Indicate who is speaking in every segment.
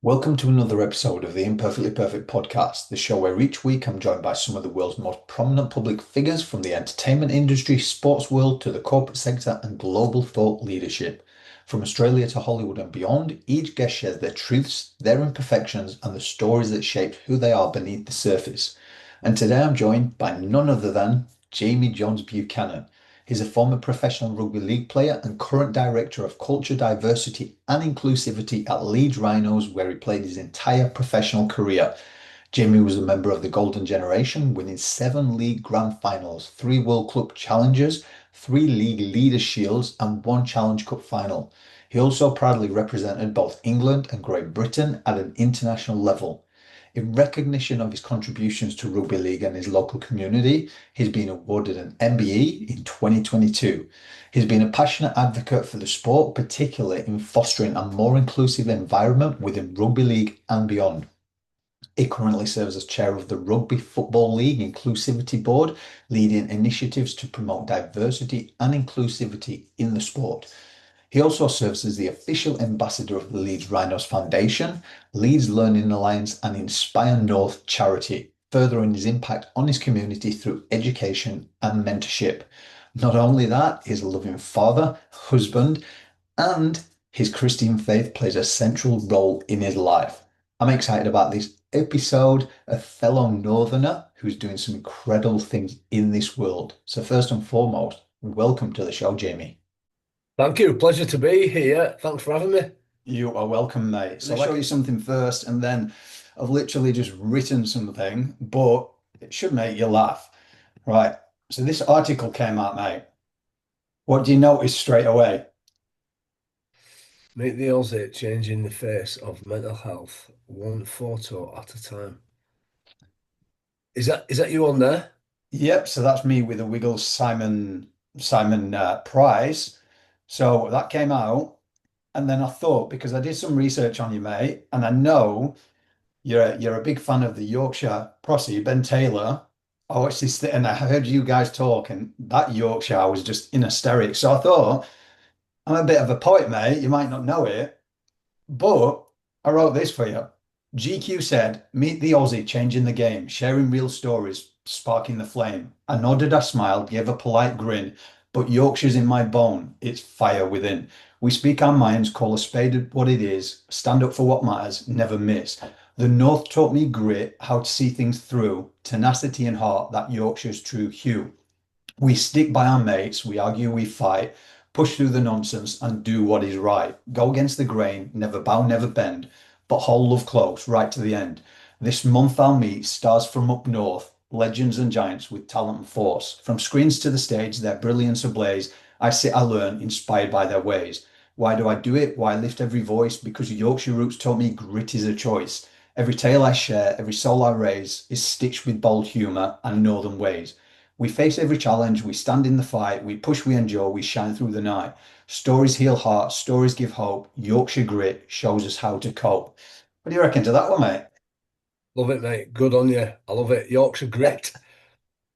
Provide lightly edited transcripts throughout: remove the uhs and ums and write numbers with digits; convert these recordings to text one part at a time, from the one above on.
Speaker 1: Welcome to another episode of the Imperfectly Perfect podcast, the show where each week I'm joined by some of the world's most prominent public figures from the entertainment industry, sports world to the corporate sector and global thought leadership. From Australia to Hollywood and beyond, each guest shares their truths, their imperfections, and the stories that shaped who they are beneath the surface. And today I'm joined by none other than Jamie Jones-Buchanan. He's a former professional rugby league player and current director of culture, diversity and inclusivity at Leeds Rhinos, where he played his entire professional career. Jamie was a member of the Golden Generation, winning 7 league grand finals, 3 World Cup challenges, 3 league Leaders' Shields and 1 Challenge Cup final. He also proudly represented both England and Great Britain at an international level. In recognition of his contributions to rugby league and his local community, he's been awarded an MBE in 2022. He's been a passionate advocate for the sport, particularly in fostering a more inclusive environment within rugby league and beyond. He currently serves as chair of the Rugby Football League Inclusivity Board, leading initiatives to promote diversity and inclusivity in the sport. He also serves as the official ambassador of the Leeds Rhinos Foundation, Leeds Learning Alliance, and Inspire North charity, furthering his impact on his community through education and mentorship. Not only that, he's a loving father, husband, and his Christian faith plays a central role in his life. I'm excited about this episode, a fellow Northerner who's doing some incredible things in this world. So first and foremost, welcome to the show, Jamie.
Speaker 2: Thank you. Pleasure to be here. Thanks for having me.
Speaker 1: You are welcome, mate. So I'll show you something first, and then I've literally just written something, but it should make you laugh. Right. So this article came out, mate. What do you notice straight away?
Speaker 2: Meet the Aussie changing the face of mental health, one photo at a time. Is that you on there?
Speaker 1: Yep. So that's me with the Wiggles Simon Prize. So that came out, and then I thought because I did some research on you, mate, and I know you're a big fan of the Yorkshire Prossy, Ben Taylor. I watched this thing and I heard you guys talk, and that Yorkshire was just in hysterics. So I thought, I'm a bit of a poet, mate. You might not know it, but I wrote this for you. GQ said, meet the Aussie changing the game, sharing real stories, sparking the flame. I nodded, I smiled, gave a polite grin, but Yorkshire's in my bone. It's fire within. We speak our minds, call a spade what it is, stand up for what matters, never miss. The North taught me grit, how to see things through, tenacity and heart, that Yorkshire's true hue. We stick by our mates, we argue, we fight, push through the nonsense and do what is right. Go against the grain, never bow, never bend, but hold love close right to the end. This month I'll meet stars from up north, legends and giants with talent and force. From screens to the stage, their brilliance ablaze. I sit, I learn, inspired by their ways. Why do I do it? Why lift every voice? Because Yorkshire roots taught me grit is a choice. Every tale I share, every soul I raise is stitched with bold humour and northern ways. We face every challenge, we stand in the fight, we push, we endure, we shine through the night. Stories heal hearts, stories give hope. Yorkshire grit shows us how to cope. What do you reckon to that one, mate?
Speaker 2: Love it, mate. Good on you. I love it. Yorkshire grit.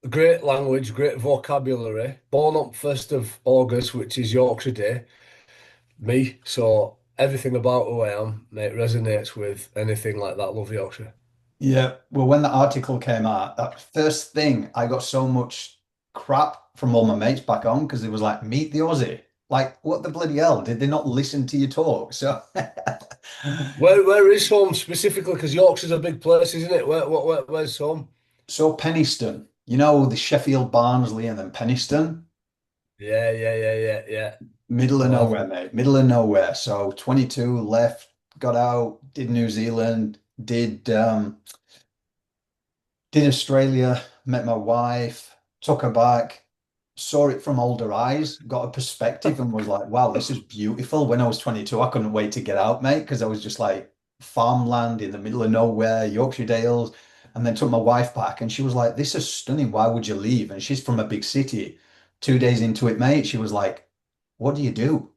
Speaker 2: Great language, great vocabulary. Born on 1st of August, which is Yorkshire Day. Me. So everything about who I am, mate, resonates with anything like that. Love Yorkshire.
Speaker 1: Yeah, well, when the article came out, that first thing, I got so much crap from all my mates back home because it was like, meet the Aussie. Like, what the bloody hell? Did they not listen to your talk? So,
Speaker 2: Where is home specifically? Because Yorkshire's a big place, isn't it? Where's home?
Speaker 1: so Penistone, you know, the Sheffield, Barnsley, and then Penistone,
Speaker 2: Yeah.
Speaker 1: middle of
Speaker 2: Well,
Speaker 1: nowhere, mate, middle of nowhere. So 22, left, got out, did New Zealand, did Australia, met my wife, took her back, saw it from older eyes, got a perspective, and was like, wow, this is beautiful. When I was 22, I couldn't wait to get out, mate, because I was just like farmland in the middle of nowhere, Yorkshire Dales. And then took my wife back, and she was like, this is stunning. Why would you leave? And she's from a big city. 2 days into it, mate, she was like, what do you do?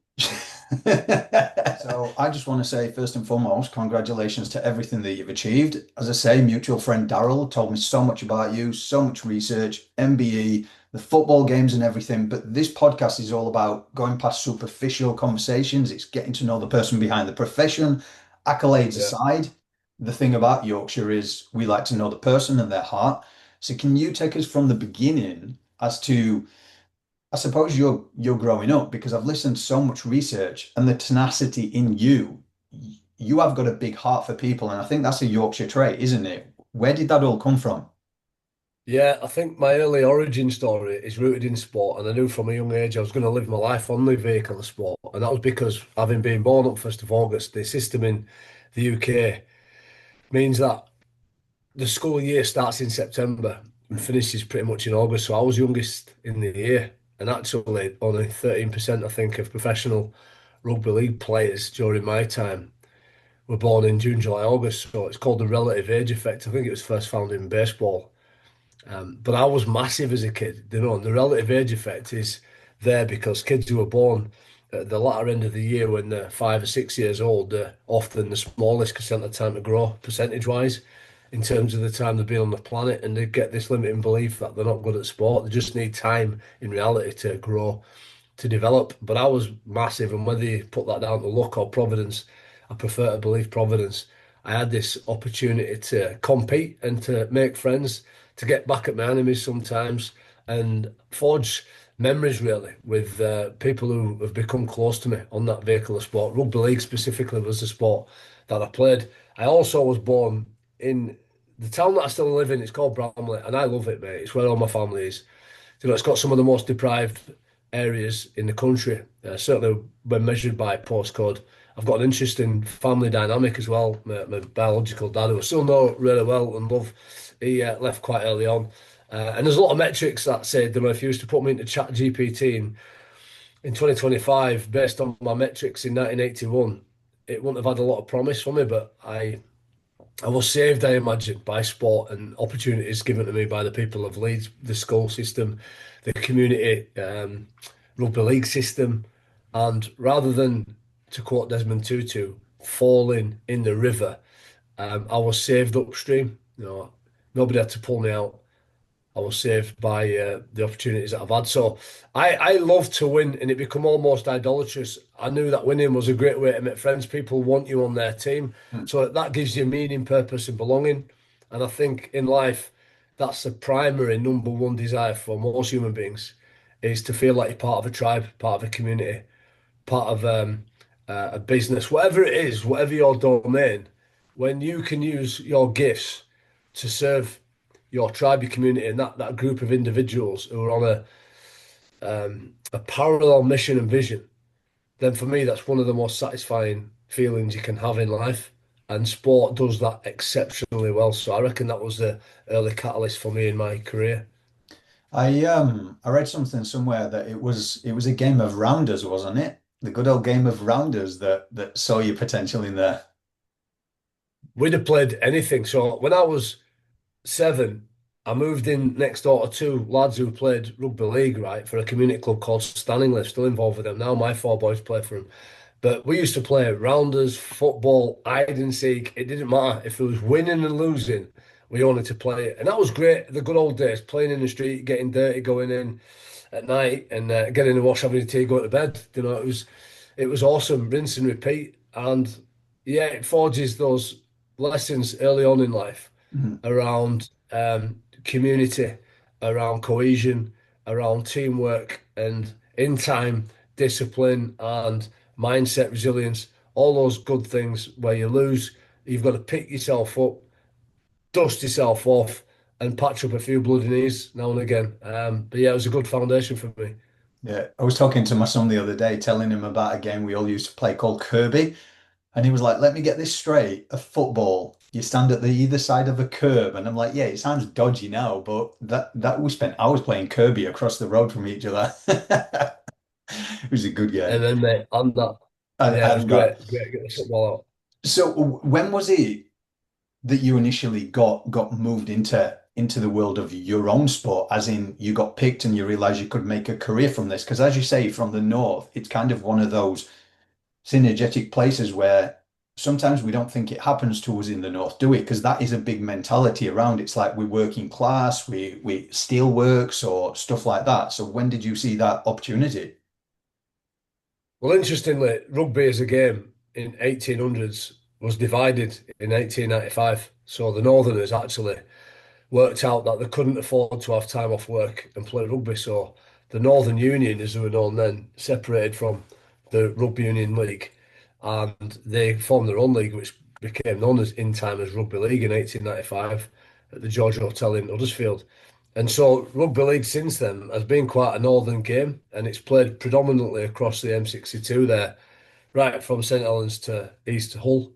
Speaker 1: So I just want to say, first and foremost, congratulations to everything that you've achieved. As I say, mutual friend Daryl told me so much about you, so much research, MBE, the football games and everything. But this podcast is all about going past superficial conversations. It's getting to know the person behind the profession. accolades
Speaker 2: Yeah.
Speaker 1: aside, the thing about Yorkshire is we like to know the person and their heart. So can you take us from the beginning as to, I suppose you're growing up because I've listened to so much research and the tenacity in you. You have got a big heart for people, and I think that's a Yorkshire trait, isn't it? Where did that all come from?
Speaker 2: Yeah, I think my early origin story is rooted in sport, and I knew from a young age I was going to live my life on the vehicle of sport, and that was because having been born up 1st of August, the system in the UK means that the school year starts in September and finishes pretty much in August. So I was youngest in the year, and actually only 13%, I think, of professional rugby league players during my time were born in June, July, August. So it's called the relative age effect. I think it was first found in baseball. But I was massive as a kid, and the relative age effect is there because kids who are born at the latter end of the year when they're 5 or 6 years old, they're often the smallest because they haven't had time to grow percentage wise in terms of the time they've been on the planet, and they get this limiting belief that they're not good at sport. They just need time in reality to grow, to develop. But I was massive, and whether you put that down to luck or providence, I prefer to believe providence. I had this opportunity to compete and to make friends, to get back at my enemies sometimes, and forge memories really with people who have become close to me on that vehicle of sport. Rugby league specifically was the sport that I played. I also was born in the town that I still live in. It's called Bramley, and I love it, mate. It's where all my family is. It's got some of the most deprived areas in the country, certainly when measured by postcode. I've got an interesting family dynamic as well. My biological dad, who I still know really well and love, he left quite early on. And there's a lot of metrics that say that if you was to put me into Chat GPT in 2025, based on my metrics in 1981, it wouldn't have had a lot of promise for me, but I was saved, I imagine, by sport and opportunities given to me by the people of Leeds, the school system, the community rugby league system. And rather than, to quote Desmond Tutu, falling in the river, I was saved upstream. Nobody had to pull me out. I was saved by the opportunities that I've had. So I love to win, and it become almost idolatrous. I knew that winning was a great way to make friends. People want you on their team,
Speaker 1: Hmm.
Speaker 2: so that gives you meaning, purpose, and belonging. And I think in life, that's the primary number one desire for most human beings, is to feel like you're part of a tribe, part of a community, part of a business, whatever it is, whatever your domain. When you can use your gifts to serve your tribe, your community, and that group of individuals who are on a parallel mission and vision, then for me, that's one of the most satisfying feelings you can have in life. And sport does that exceptionally well. So I reckon that was the early catalyst for me in my career.
Speaker 1: I read something somewhere that it was a game of rounders, wasn't it? The good old game of rounders that saw your potential in there.
Speaker 2: We'd have played anything. So when I was 7, I moved in next door to two lads who played rugby league, right, for a community club called Stanningley. Still involved with them now. My four boys play for them. But we used to play rounders, football, hide and seek. It didn't matter if it was winning and losing. We wanted to play it, and that was great. The good old days, playing in the street, getting dirty, going in at night, and getting in the wash, having a tea, going to bed. It was awesome. Rinse and repeat, and yeah, it forges those lessons early on in life
Speaker 1: Mhm.
Speaker 2: around community, around cohesion, around teamwork, and in time, discipline and mindset, resilience, all those good things where you lose, you've got to pick yourself up, dust yourself off, and patch up a few bloody knees now and again. But yeah, it was a good foundation for me.
Speaker 1: Yeah, I was talking to my son the other day, telling him about a game we all used to play called Kirby, and he was like, "Let me get this straight: a football. You stand at the either side of a curb." And I'm like, "Yeah, it sounds dodgy now, but that we spent hours playing Kirby across the road from each other." It was a good
Speaker 2: And
Speaker 1: game.
Speaker 2: then, mate, and that, yeah, it was
Speaker 1: And that.
Speaker 2: great, great to get the football out.
Speaker 1: So when was it that you initially got moved into the world of your own sport, as in you got picked and you realized you could make a career from this? Because as you say, from the north, it's kind of one of those synergetic places where sometimes we don't think it happens to us in the north, do we? Because that is a big mentality around. It's like we're working class, we steel works or stuff like that. So when did you see that opportunity?
Speaker 2: Well, interestingly, rugby as a game in 1800s. was divided in 1895. So the Northerners actually worked out that they couldn't afford to have time off work and play rugby. So the Northern Union, as they were known then, separated from the Rugby Union League, and they formed their own league, which became known as in time as Rugby League in 1895 at the Georgia Hotel in Huddersfield. And so rugby league since then has been quite a northern game, and it's played predominantly across the M62 there, right from St Helens to East Hull.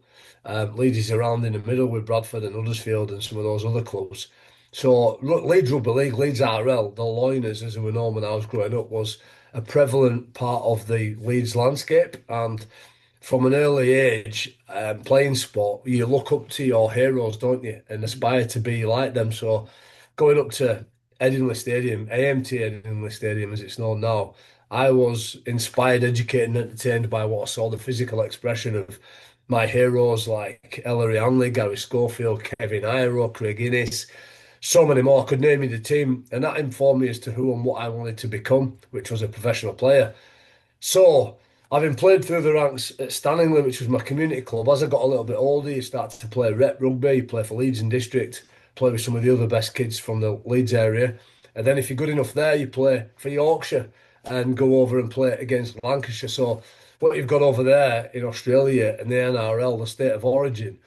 Speaker 2: Leeds is around in the middle with Bradford and Huddersfield and some of those other clubs. So Leeds Rugby League, Leeds RFL, the Loiners, as they were known when I was growing up, was a prevalent part of the Leeds landscape. And from an early age, playing sport, you look up to your heroes, don't you, and aspire to be like them. So going up to Edinburgh Stadium, AMT Edinburgh Stadium as it's known now, I was inspired, educated, and entertained by what I saw the physical expression of my heroes like Ellery Hanley, Gary Schofield, Kevin Iro, Craig Innes, so many more. I could name you the team, and that informed me as to who and what I wanted to become, which was a professional player. So, having played through the ranks at Stanningley, which was my community club, as I got a little bit older, you started to play rep rugby, play for Leeds and District, play with some of the other best kids from the Leeds area. And then if you're good enough there, you play for Yorkshire and go over and play against Lancashire. So, what you've got over there in Australia and the NRL, the state of origin,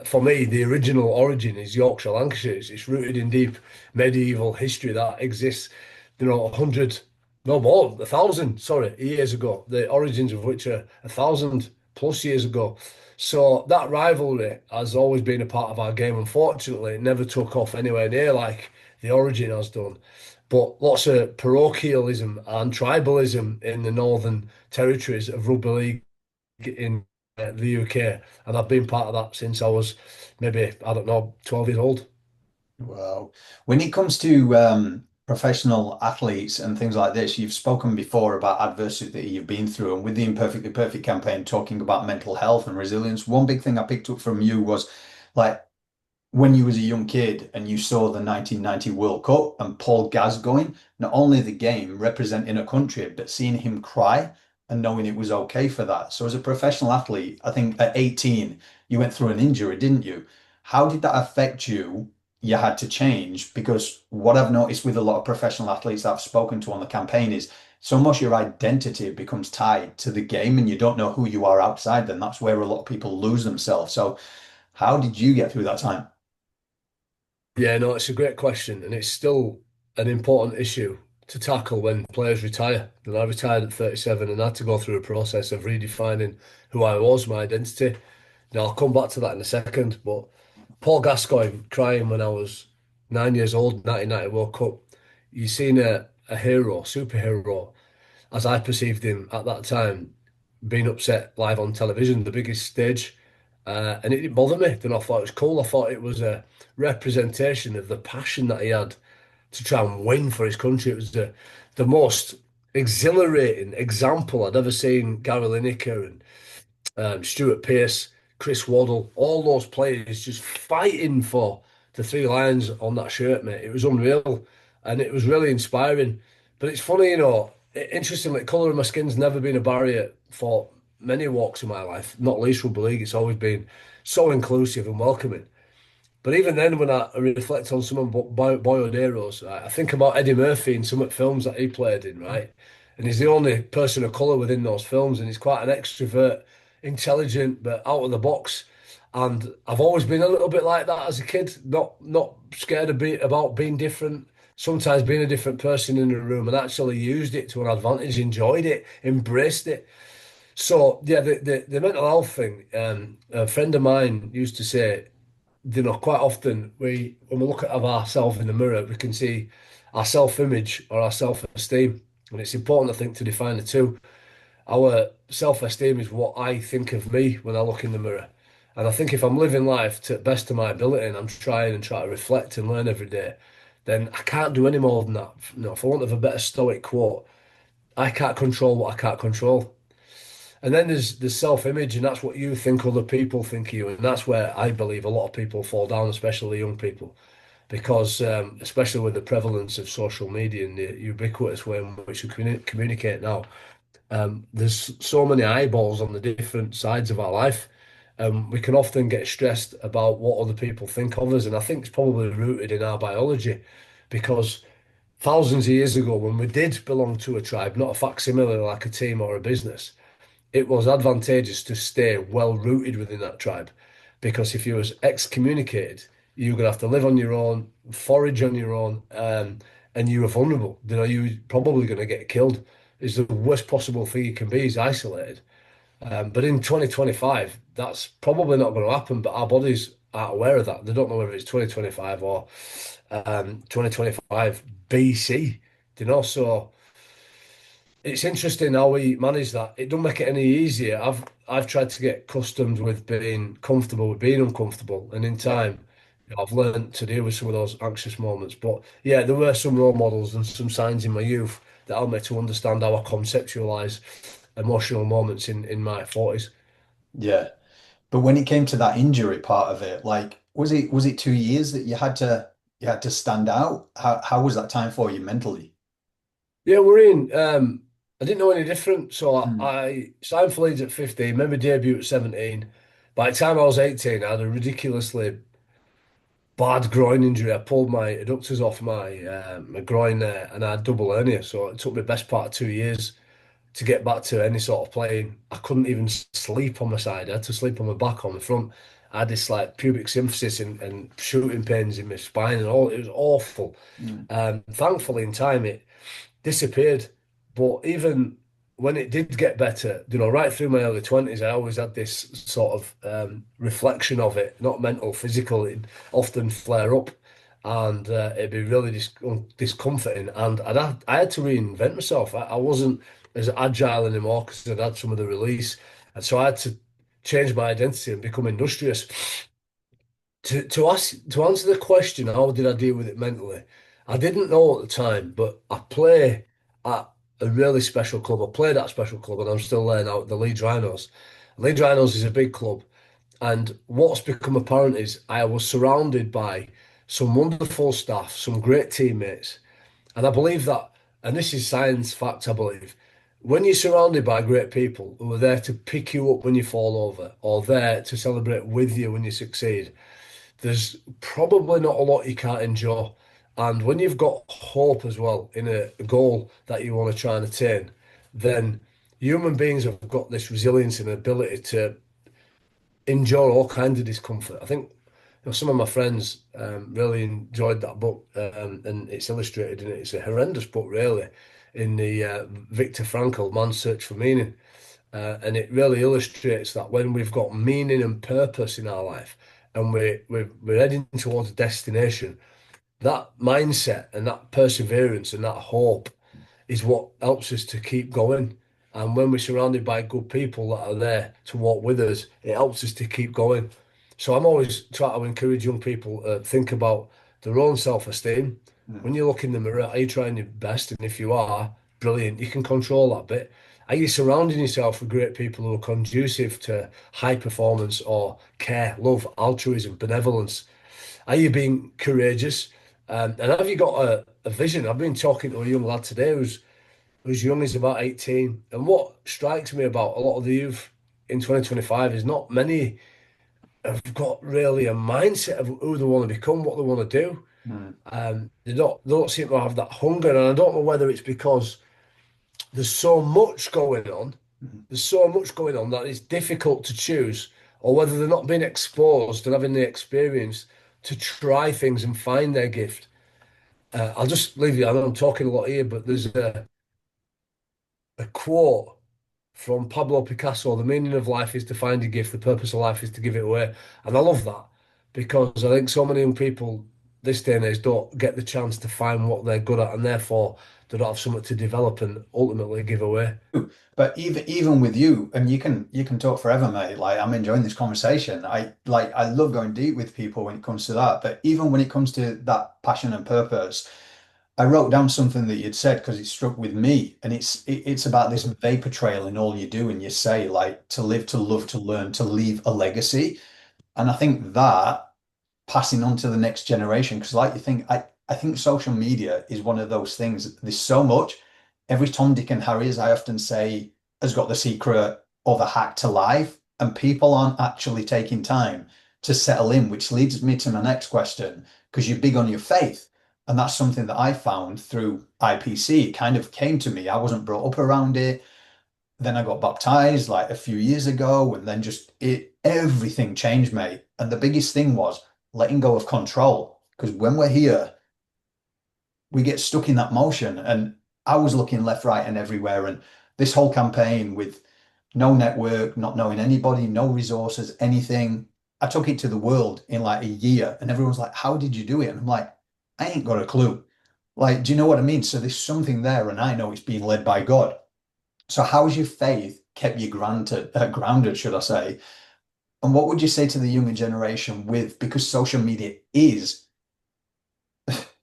Speaker 2: for me, the original origin is Yorkshire, Lancashire. It's rooted in deep medieval history that exists, 100, no more, 1,000, sorry, years ago. The origins of which are 1,000+ years ago. So that rivalry has always been a part of our game. Unfortunately, it never took off anywhere near like the origin has done. But lots of parochialism and tribalism in the Northern Territories of rugby league in the UK, and I've been part of that since I was maybe, I don't know, 12 years old.
Speaker 1: Well, when it comes to professional athletes and things like this, you've spoken before about adversity that you've been through, and with the Imperfectly Perfect campaign, talking about mental health and resilience. One big thing I picked up from you was like when you was a young kid and you saw the 1990 World Cup and Paul Gascoigne, not only the game representing a country, but seeing him cry and knowing it was okay for that. So as a professional athlete, I think at 18, you went through an injury, didn't you? How did that affect you? You had to change because what I've noticed with a lot of professional athletes that I've spoken to on the campaign is it's almost your identity becomes tied to the game and you don't know who you are outside. Then that's where a lot of people lose themselves. So how did you get through that time?
Speaker 2: Yeah, no, it's a great question, and it's still an important issue to tackle when players retire. And I retired at 37 and had to go through a process of redefining who I was, my identity. Now, I'll come back to that in a second, but Paul Gascoigne crying when I was 9 years old, 1990 World Cup, you seen a hero, superhero, as I perceived him at that time, being upset live on television, the biggest stage. And it didn't bother me. Then I thought it was cool. I thought it was a representation of the passion that he had to try and win for his country. It was the most exhilarating example I'd ever seen. Gary Lineker and Stuart Pearce, Chris Waddle, all those players just fighting for the three lions on that shirt, mate. It was unreal and it was really inspiring. But it's funny, interestingly, colour of my skin's never been a barrier for many walks in my life, not least rugby league. It's always been so inclusive and welcoming. But even then, when I reflect on some of boyhood heroes, I think about Eddie Murphy in some of the films that he played in, right? And he's the only person of colour within those films, and he's quite an extrovert, intelligent, but out of the box. And I've always been a little bit like that as a kid, not scared about being different. Sometimes being a different person in a room, and actually used it to an advantage, enjoyed it, embraced it. So yeah, the mental health thing. A friend of mine used to say, quite often when we look at ourselves in the mirror, we can see our self-image or our self-esteem, and it's important, I think, to define the two. Our self-esteem is what I think of me when I look in the mirror, and I think if I'm living life to the best of my ability and I'm trying and try to reflect and learn every day, then I can't do any more than that. For want of a better stoic quote, I can't control what I can't control. And then there's the self-image, and that's what you think other people think of you. And that's where I believe a lot of people fall down, especially young people, because especially with the prevalence of social media and the ubiquitous way in which we communicate now, there's so many eyeballs on the different sides of our life. We can often get stressed about what other people think of us. And I think it's probably rooted in our biology because thousands of years ago, when we did belong to a tribe, not a facsimile like a team or a business, it was advantageous to stay well rooted within that tribe. Because if you was excommunicated, you're gonna have to live on your own, forage on your own, and you were vulnerable. You know, you were probably gonna get killed. Is the worst possible thing you can be is isolated. But in 2025, that's probably not going to happen. But our bodies aren't aware of that. They don't know whether it's 2025 or 2025 BC. You know, so it's interesting how we manage that. It don't make it any easier. I've tried to get accustomed with being comfortable with being uncomfortable, and in
Speaker 1: Yeah.
Speaker 2: time, I've learned to deal with some of those anxious moments. But yeah, there were some role models and some signs in my youth that helped me to understand how I conceptualize emotional moments in my 40s.
Speaker 1: Yeah. But when it came to that injury part of it, like was it 2 years that you had to stand out? How was that time for you mentally?
Speaker 2: Yeah, we're in. I didn't know any different, so
Speaker 1: Mm,
Speaker 2: I signed for Leeds at 15, made my debut at 17. By the time I was 18, I had a ridiculously bad groin injury. I pulled my adductors off my groin there, and I had double hernia. So it took me best part of 2 years to get back to any sort of playing. I couldn't even sleep on my side. I had to sleep on my back, on my front. I had this like pubic symphysis and shooting pains in my spine and all. It was awful.
Speaker 1: mm,
Speaker 2: Thankfully, in time, it disappeared. But even when it did get better, you know, right through my early 20s, I always had this sort of reflection of it, not mental, physical. It'd often flare up and it'd be really discomforting. And I had to reinvent myself. I wasn't as agile anymore because I'd had some of the release. And so I had to change my identity and become industrious. To answer the question, how did I deal with it mentally? I didn't know at the time, but I play at a really special club. I played at a special club, and I'm still there now at the Leeds Rhinos. Leeds Rhinos is a big club, and what's become apparent is I was surrounded by some wonderful staff, some great teammates, and I believe that, and this is science fact, I believe, when you're surrounded by great people who are there to pick you up when you fall over, or there to celebrate with you when you succeed, there's probably not a lot you can't endure. And when you've got hope as well in a goal that you want to try and attain, then human beings have got this resilience and ability to endure all kinds of discomfort. I think some of my friends really enjoyed that book, and it's illustrated and it's a horrendous book, really, in the Viktor Frankl, Man's Search for Meaning. And it really illustrates that when we've got meaning and purpose in our life and we're heading towards a destination, that mindset and that perseverance and that hope is what helps us to keep going. And when we're surrounded by good people that are there to walk with us, it helps us to keep going. So I'm always trying to encourage young people to think about their own self-esteem.
Speaker 1: mm.
Speaker 2: When you look in the mirror, are you trying your best? And if you are, brilliant, you can control that bit. Are you surrounding yourself with great people who are conducive to high performance or care, love, altruism, benevolence? Are you being courageous? And have you got a vision? I've been talking to a young lad today who's young, he's about 18. And what strikes me about a lot of the youth in 2025 is not many have got really a mindset of who they want to become, what they want to do.
Speaker 1: Mm,
Speaker 2: They don't seem to have that hunger. And I don't know whether it's because there's so much going on,
Speaker 1: mm.
Speaker 2: there's so much going on that it's difficult to choose, or whether they're not being exposed and having the experience to try things and find their gift. I'll just leave you. I know I'm talking a lot here, but there's a quote from Pablo Picasso: "The meaning of life is to find a gift. The purpose of life is to give it away." And I love that because I think so many young people this day and age don't get the chance to find what they're good at, and therefore they don't have something to develop and ultimately give away.
Speaker 1: But even with you, and you can talk forever, mate. Like I'm enjoying this conversation. I love going deep with people when it comes to that. But even when it comes to that passion and purpose, I wrote down something that you'd said because it struck with me, and it's about this vapor trail in all you do, and you say like to live, to love, to learn, to leave a legacy. And I think that passing on to the next generation, because like you think, I think social media is one of those things. There's so much. Every Tom, Dick, and Harry, as I often say, has got the secret or the hack to life. and people aren't actually taking time to settle in, which leads me to my next question, because you're big on your faith. And that's something that I found through IPC. It kind of came to me. I wasn't brought up around it. Then I got baptized like a few years ago, and then just everything changed, mate. And the biggest thing was letting go of control. Because when we're here, we get stuck in that motion. And I was looking left, right, and everywhere. And this whole campaign with no network, not knowing anybody, no resources, anything. I took it to the world in like a year, and everyone's like, "How did you do it?" And I'm like, "I ain't got a clue." Like, do you know what I mean? So there's something there, and I know it's being led by God. So how's your faith kept you grounded, should I say? And what would you say to the younger generation with, because social media is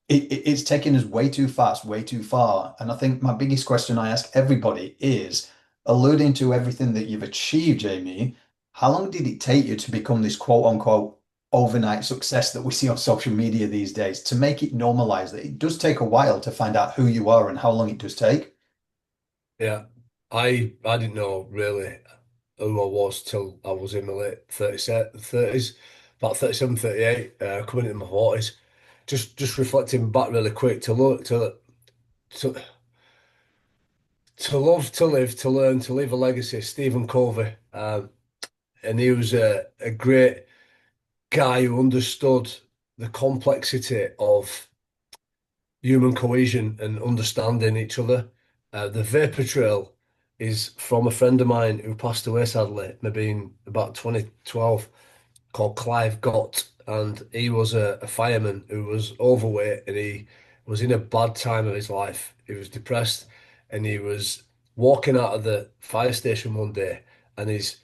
Speaker 1: it's taking us way too fast, way too far. And I think my biggest question I ask everybody is, alluding to everything that you've achieved, Jamie, how long did it take you to become this quote unquote overnight success that we see on social media these days, to make it normalized that it does take a while to find out who you are and how long it does take?
Speaker 2: Yeah, I didn't know really who I was till I was in my late 30s, about 37, 38, coming into my 40s. Just reflecting back really quick to look to to love, to live, to learn, to leave a legacy. Stephen Covey, and he was a great guy who understood the complexity of human cohesion and understanding each other. The vapor trail is from a friend of mine who passed away sadly, maybe in about 2012, called Clive Gott, and he was a fireman who was overweight and he was in a bad time of his life. He was depressed and he was walking out of the fire station one day, and his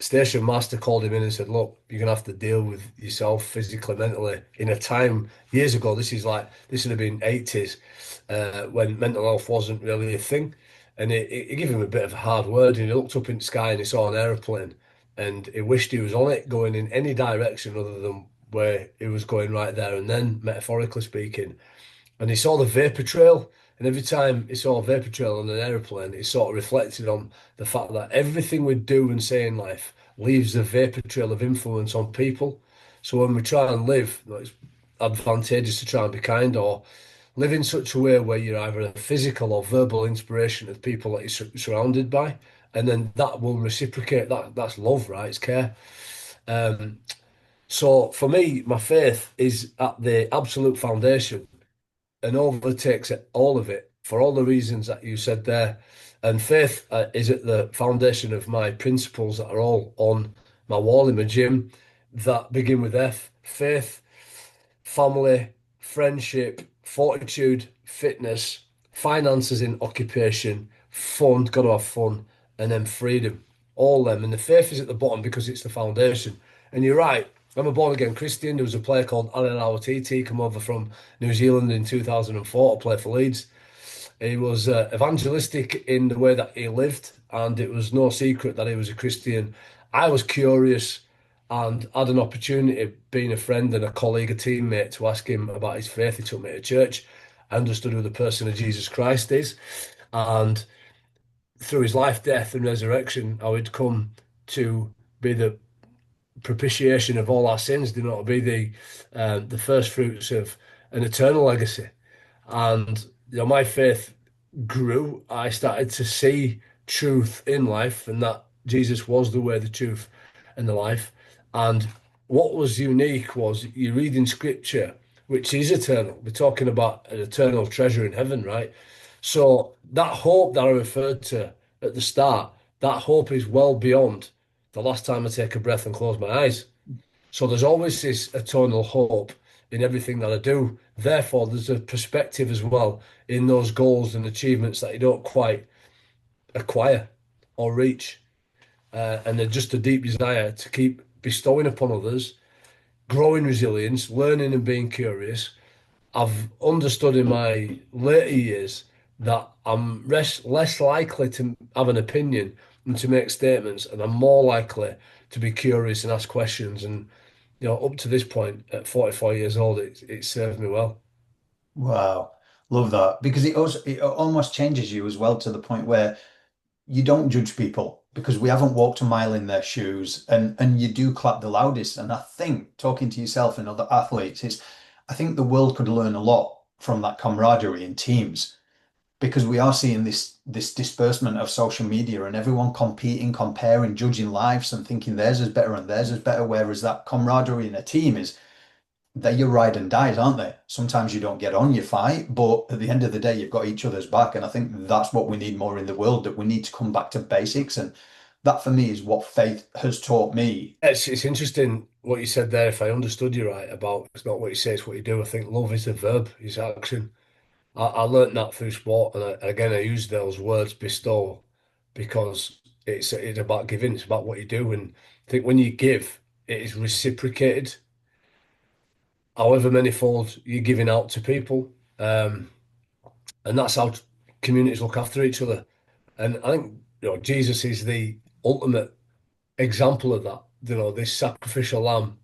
Speaker 2: station master called him in and said, "Look, you're gonna have to deal with yourself physically, mentally." In a time years ago, this would have been 80s, when mental health wasn't really a thing. And it gave him a bit of a hard word, and he looked up in the sky and he saw an aeroplane, and he wished he was on it, going in any direction other than where he was going right there and then, metaphorically speaking. And he saw the vapor trail, and every time he saw a vapor trail on an aeroplane, he sort of reflected on the fact that everything we do and say in life leaves a vapor trail of influence on people. So when we try and live, it's advantageous to try and be kind, or live in such a way where you're either a physical or verbal inspiration to the people that you're surrounded by, and then that will reciprocate. That's love, right? It's care. Um, so for me, my faith is at the absolute foundation and overtakes it, all of it, for all the reasons that you said there. And faith is at the foundation of my principles that are all on my wall in my gym, that begin with F: faith, family, friendship, fortitude, fitness, finances in occupation, fun, got to have fun, and then freedom. All them. And the faith is at the bottom because it's the foundation. And you're right. I'm a born again Christian. There was a player called Alan Awatiti come over from New Zealand in 2004 to play for Leeds. He was evangelistic in the way that he lived, and it was no secret that he was a Christian. I was curious and had an opportunity, being a friend and a colleague, a teammate, to ask him about his faith. He took me to church. I understood who the person of Jesus Christ is, and through his life, death, and resurrection, I would come to be the propitiation of all our sins, do not be the first fruits of an eternal legacy. And my faith grew. I started to see truth in life, and that Jesus was the way, the truth, and the life. And what was unique was you read in Scripture, which is eternal. We're talking about an eternal treasure in heaven, right? So that hope that I referred to at the start, that hope is well beyond the last time I take a breath and close my eyes. So there's always this eternal hope in everything that I do. Therefore, there's a perspective as well in those goals and achievements that you don't quite acquire or reach. And there's just a deep desire to keep bestowing upon others, growing resilience, learning and being curious. I've understood in my later years that I'm less likely to have an opinion and to make statements, and I'm more likely to be curious and ask questions. And up to this point, at 44 years old, it served me well.
Speaker 1: Wow, love that, because it almost changes you as well, to the point where you don't judge people. because we haven't walked a mile in their shoes, and you do clap the loudest. And I think talking to yourself and other athletes is, I think the world could learn a lot from that camaraderie in teams, because we are seeing this disbursement of social media and everyone competing, comparing, judging lives and thinking theirs is better and theirs is better, whereas that camaraderie in a team is, they're your ride and dies, aren't they? Sometimes you don't get on, you fight, but at the end of the day, you've got each other's back. And I think that's what we need more in the world, that we need to come back to basics. And that for me is what faith has taught me.
Speaker 2: It's interesting what you said there. If I understood you right about it's not what you say, it's what you do. I think love is a verb, is action. I learnt that through sport, and again, I use those words bestow because it's about giving. It's about what you do, and I think when you give, it is reciprocated. However many fold you're giving out to people, and that's how communities look after each other. And I think Jesus is the ultimate example of that. This sacrificial lamb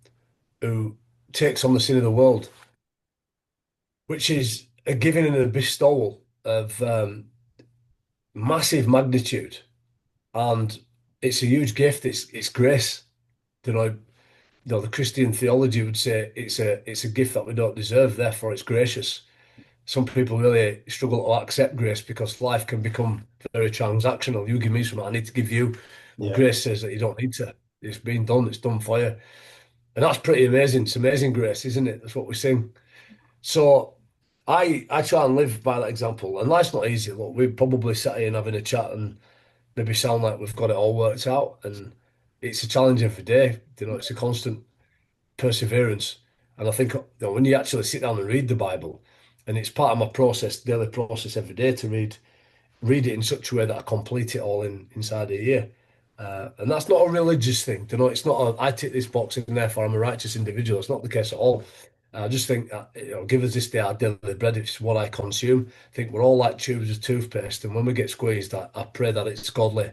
Speaker 2: who takes on the sin of the world, which is a giving and a bestowal of massive magnitude, and it's a huge gift. It's grace. You know, the Christian theology would say it's a gift that we don't deserve, therefore it's gracious. Some people really struggle to accept grace because life can become very transactional. You give me something, I need to give you. Well,
Speaker 1: Yeah.
Speaker 2: grace says that you don't need to. It's been done. It's done for you, and that's pretty amazing. It's amazing grace, isn't it? That's what we sing. So I try and live by that example, and life's not easy. Look, we probably sat here and having a chat and maybe sound like we've got it all worked out, and it's a challenge every day. It's a constant perseverance. And I think when you actually sit down and read the Bible, and it's part of my process, daily process every day to read it in such a way that I complete it all inside a year. And that's not a religious thing. It's not I tick this box and therefore I'm a righteous individual. It's not the case at all. I just think that, give us this day our daily bread. It's what I consume. I think we're all like tubes of toothpaste, and when we get squeezed, I pray that it's godly,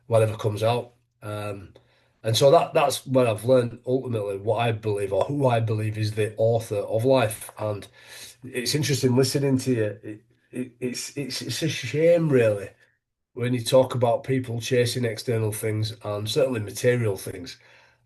Speaker 2: whatever comes out. And so that's where I've learned ultimately what I believe, or who I believe is the author of life. And it's interesting listening to you. It's a shame, really, when you talk about people chasing external things and certainly material things.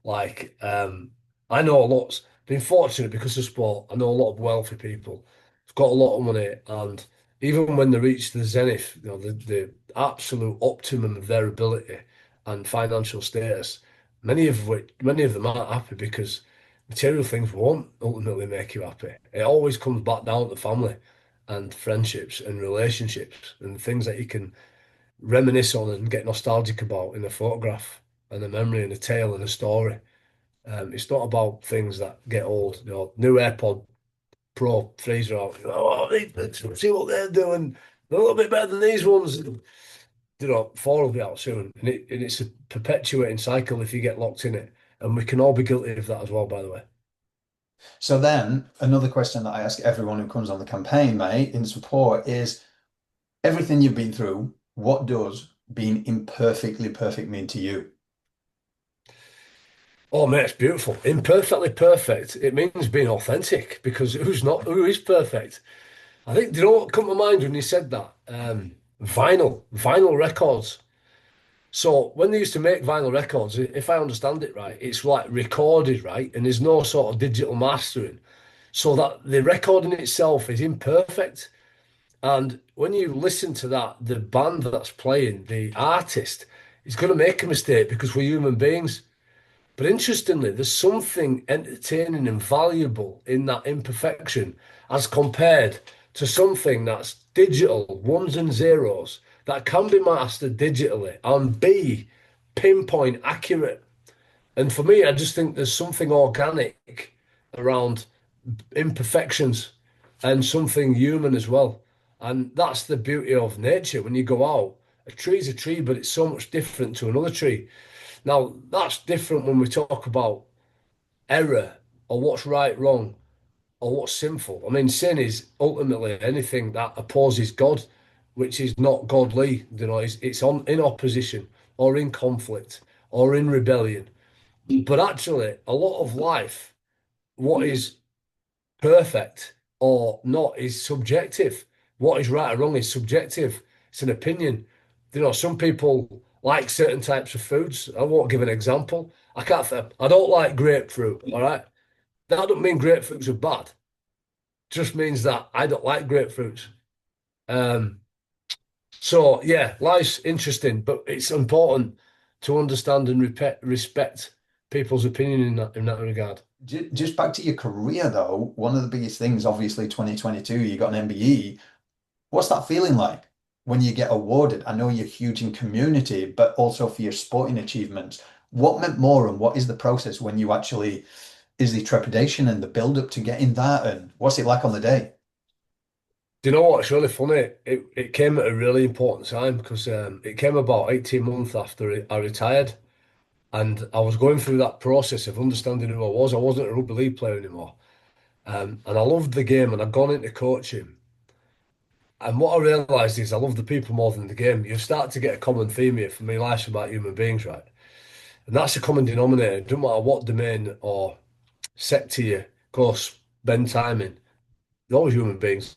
Speaker 2: Like, I know a lot's been fortunate because of sport. I know a lot of wealthy people who've got a lot of money, and even when they reach the zenith, the absolute optimum of their ability and financial status, many of them aren't happy because material things won't ultimately make you happy. It always comes back down to family and friendships and relationships and things that you can reminisce on and get nostalgic about in a photograph and a memory and a tale and a story. It's not about things that get old. New AirPod Pro 3s are out. Let's see what they're doing. They're a little bit better than these ones. 4 will be out soon. And it's a perpetuating cycle if you get locked in it. And we can all be guilty of that as well, by the way.
Speaker 1: So then another question that I ask everyone who comes on the campaign, mate, in support is, everything you've been through, what does being imperfectly perfect mean to you?
Speaker 2: Oh, mate, it's beautiful. Imperfectly perfect. It means being authentic because who is perfect? I think, do you know what come to mind when you said that? Vinyl records. So when they used to make vinyl records, if I understand it right, it's like recorded, right? And there's no sort of digital mastering. So that the recording itself is imperfect. And when you listen to that, the band that's playing, the artist, is going to make a mistake because we're human beings. But interestingly, there's something entertaining and valuable in that imperfection as compared to something that's digital, ones and zeros, that can be mastered digitally and be pinpoint accurate. And for me, I just think there's something organic around imperfections and something human as well. And that's the beauty of nature. When you go out, a tree's a tree, but it's so much different to another tree. Now, that's different when we talk about error or what's right, wrong, or what's sinful. I mean, sin is ultimately anything that opposes God, which is not godly. It's in opposition or in conflict or in rebellion. But actually, a lot of life, what is perfect or not is subjective. What is right or wrong is subjective. It's an opinion. Some people like certain types of foods. I won't give an example. I don't like grapefruit, all right? That doesn't mean grapefruits are bad. Just means that I don't like grapefruits. Um, so yeah, life's interesting, but it's important to understand and respect people's opinion in that regard.
Speaker 1: Just back to your career though, one of the biggest things, obviously 2022, you got an MBE. What's that feeling like when you get awarded? I know you're huge in community, but also for your sporting achievements. What meant more and what is the process when you actually, is the trepidation and the build up to getting that? And what's it like on the day?
Speaker 2: Do you know what's really funny? It came at a really important time because it came about 18 months after I retired. And I was going through that process of understanding who I was. I wasn't a rugby league player anymore. And I loved the game and I'd gone into coaching. And what I realised is I love the people more than the game. You start to get a common theme here. For me, life's about human beings, right? And that's a common denominator. It doesn't matter what domain or sector you go spend time in. They're always human beings.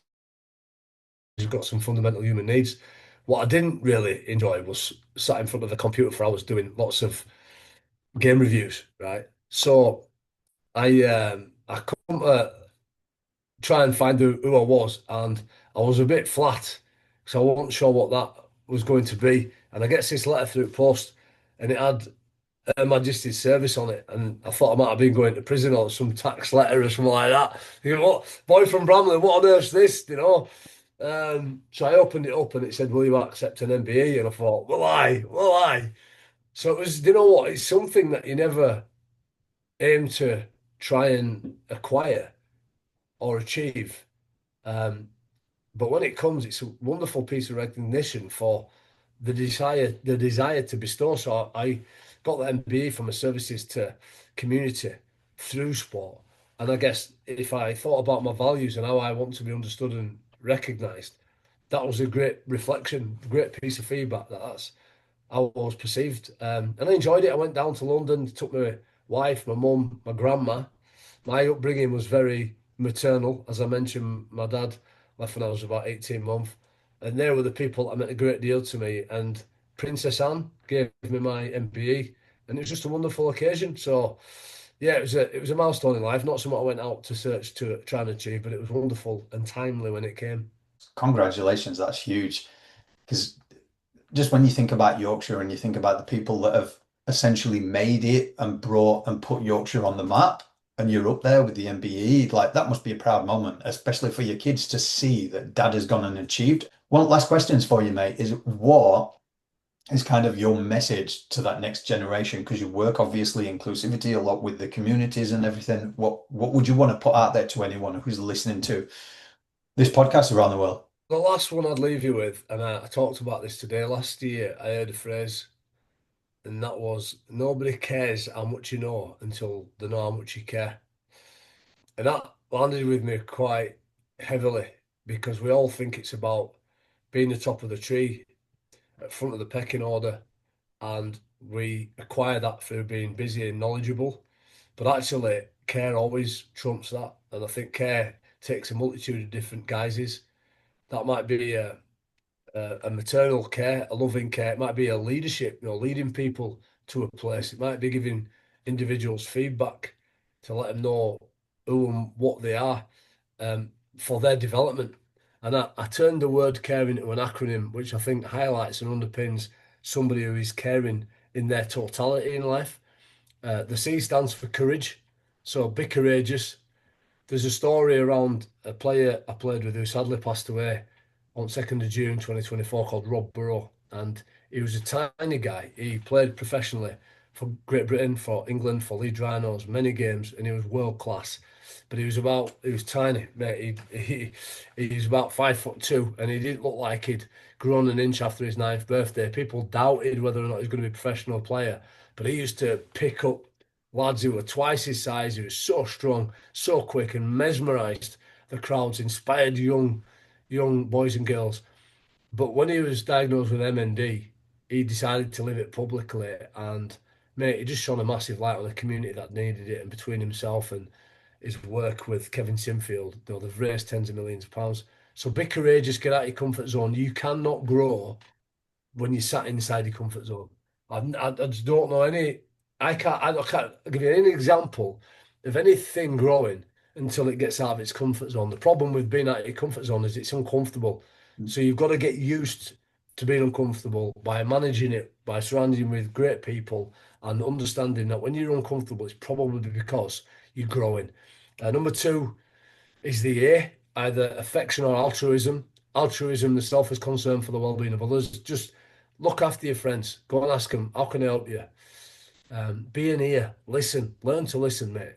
Speaker 2: You've got some fundamental human needs. What I didn't really enjoy was sat in front of a computer for hours doing lots of game reviews, right? So I come to try and find who I was, and I was a bit flat because I wasn't sure what that was going to be. And I get this letter through post, and it had Her Majesty's Service on it, and I thought I might have been going to prison or some tax letter or something like that. You know what, boy from Bramley, what on earth's this? You know. So I opened it up, and it said, "Will you accept an MBE?" And I thought, "Will I? Will I?" So it was, you know what? It's something that you never aim to try and acquire or achieve. Um, but when it comes, it's a wonderful piece of recognition for the desire to bestow. So I got the MBE from a services to community through sport. And I guess if I thought about my values and how I want to be understood and recognised, that was a great reflection, great piece of feedback that's how I was perceived. And I enjoyed it. I went down to London, took my wife, my mum, my grandma. My upbringing was very maternal. As I mentioned, my dad left when I was about 18 months. And they were the people that meant a great deal to me. And Princess Anne gave me my MBE. And it was just a wonderful occasion. So yeah, it was a milestone in life, not something I went out to search to try and achieve, but it was wonderful and timely when it came.
Speaker 1: Congratulations, that's huge. Because just when you think about Yorkshire and you think about the people that have essentially made it and brought and put Yorkshire on the map, and you're up there with the MBE, like that must be a proud moment, especially for your kids to see that dad has gone and achieved. One last questions for you, mate, is what is kind of your message to that next generation? Because you work obviously inclusivity a lot with the communities and everything. What would you want to put out there to anyone who's listening to this podcast around the world?
Speaker 2: The last one I'd leave you with, and I talked about this today. Last year, I heard a phrase, and that was nobody cares how much you know until they know how much you care. And that landed with me quite heavily because we all think it's about being the top of the tree, at front of the pecking order, and we acquire that through being busy and knowledgeable. But actually, care always trumps that. And I think care takes a multitude of different guises. That might be a maternal care, a loving care. It might be a leadership, leading people to a place. It might be giving individuals feedback to let them know who and what they are um, for their development. And I turned the word care into an acronym, which I think highlights and underpins somebody who is caring in their totality in life. The C stands for courage. So be courageous. There's a story around a player I played with who sadly passed away on 2nd of June 2024 called Rob Burrow. And he was a tiny guy. He played professionally for Great Britain, for England, for Leeds Rhinos, many games, and he was world class. But he was tiny, mate. He was about 5'2", and he didn't look like he'd grown an inch after his ninth birthday. People doubted whether or not he was going to be a professional player, but he used to pick up lads who were twice his size. He was so strong, so quick, and mesmerised the crowds, inspired young boys and girls. But when he was diagnosed with MND, he decided to live it publicly, and mate, he just shone a massive light on a community that needed it. And between himself and his work with Kevin Sinfield, they've raised tens of millions of pounds. So be courageous, get out of your comfort zone. You cannot grow when you're sat inside your comfort zone. I just don't know any. I can't give you any example of anything growing until it gets out of its comfort zone. The problem with being out of your comfort zone is it's uncomfortable. So you've got to get used to being uncomfortable by managing it, by surrounding you with great people and understanding that when you're uncomfortable, it's probably because you're growing. Number two is the A, either affection or altruism. Altruism, the selfish concern for the well-being of others. Just look after your friends. Go and ask them, how can I help you? Be an ear. Listen. Learn to listen, mate.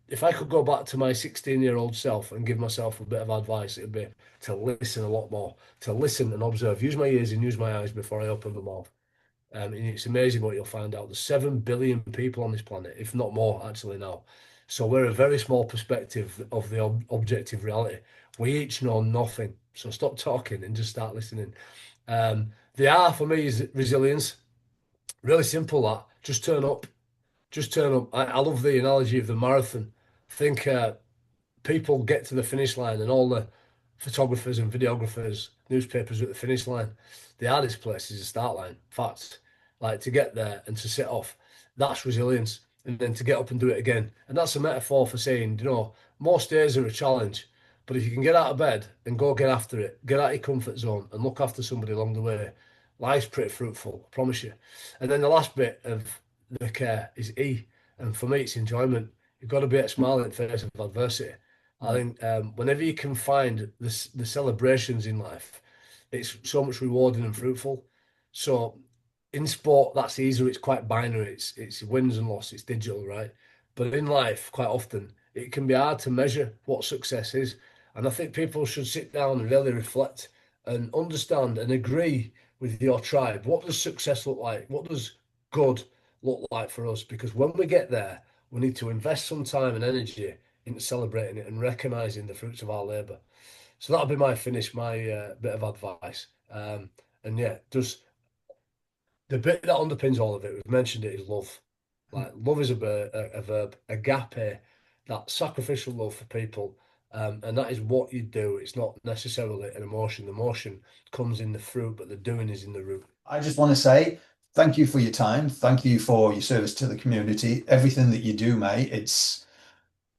Speaker 2: If I could go back to my 16-year-old self and give myself a bit of advice, it'd be to listen a lot more, to listen and observe. Use my ears and use my eyes before I open my mouth. And it's amazing what you'll find out. There's 7 billion people on this planet, if not more, actually, now. So we're a very small perspective of the objective reality. We each know nothing. So stop talking and just start listening. The R for me is resilience. Really simple, that. Just turn up. Just turn up. I love the analogy of the marathon. I think people get to the finish line and all the photographers and videographers, newspapers at the finish line. The hardest place is the start line. In fact, like to get there and to sit off, that's resilience. And then to get up and do it again. And that's a metaphor for saying, most days are a challenge. But if you can get out of bed and go get after it, get out of your comfort zone and look after somebody along the way, life's pretty fruitful, I promise you. And then the last bit of the care is E. And for me, it's enjoyment. You've got to be at smiling face of adversity. I think whenever you can find the celebrations in life, it's so much rewarding and fruitful. So in sport, that's easier. It's quite binary. It's wins and loss. It's digital, right? But in life, quite often, it can be hard to measure what success is. And I think people should sit down and really reflect and understand and agree with your tribe. What does success look like? What does good look like for us? Because when we get there, we need to invest some time and energy into celebrating it and recognizing the fruits of our labor. So that'll be my finish, my bit of advice. And yeah, just the bit that underpins all of it, we've mentioned it, is love. Like love is a verb, agape, that sacrificial love for people. And that is what you do. It's not necessarily an emotion. The emotion comes in the fruit, but the doing is in the root.
Speaker 1: I just want to say thank you for your time. Thank you for your service to the community. Everything that you do, mate, it's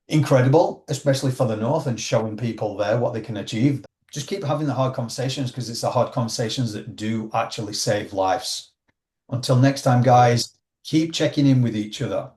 Speaker 1: incredible, especially for the North and showing people there what they can achieve. Just keep having the hard conversations because it's the hard conversations that do actually save lives. Until next time,
Speaker 2: Yeah.
Speaker 1: guys, keep checking in with each other.